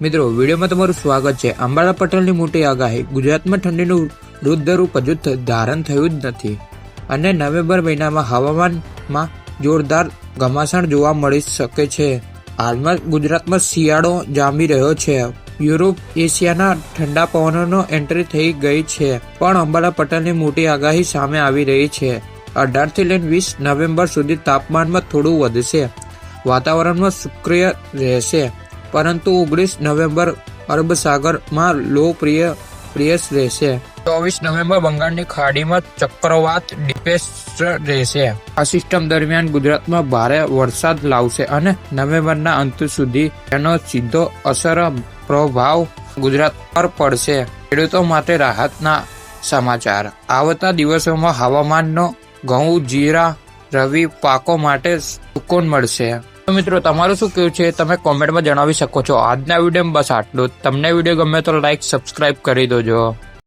મિત્રો વિડીયોમાં તમારું સ્વાગત છે। અંબાલાલ પટેલની મોટી આગાહી। ગુજરાતમાં ઠંડીનું રૂપ હજુ ધારણ થયું જ નથી અને નવેમ્બર મહિનામાં હવામાનમાં જોરદાર ઘમાસાણ જોવા મળી શકે છે। હાલમાં ગુજરાતમાં શિયાળો જામી રહ્યો છે। યુરોપ એશિયાના ઠંડા પવનોનો એન્ટ્રી થઈ ગઈ છે, પણ અંબાલાલ પટેલની મોટી આગાહી સામે આવી રહી છે। 18 થી લઈને 20 નવેમ્બર સુધી તાપમાનમાં થોડું વધશે, વાતાવરણમાં શુષ્ક રહેશે, પરંતુ 19 નવેમ્બર અરબ સાગરમાં લો પ્રિયસ રહેશે। 24 નવેમ્બર બંગાળની ખાડીમાં ચક્રવાત ડિપ્રેશન રહેશે। આ સિસ્ટમ દરમિયાન ગુજરાતમાં ભારે વરસાદ લાવશે અને નવેમ્બરના અંત સુધી તેનો સીધો પ્રભાવ ગુજરાત પર પડશે। ખેડૂતો માટે રાહતના સમાચાર। આવતા દિવસોમાં હવામાનનો ઘઉં, જીરા, રવિ પાકો માટે સુકૂન મળશે। તો મિત્રો તમારું શું કહેવું છે તમે કોમેન્ટમાં જણાવી શકો છો। આજના વિડીયોમાં બસ આટલું। તમને વિડીયો ગમે તો લાઈક, સબસ્ક્રાઇબ કરી દેજો।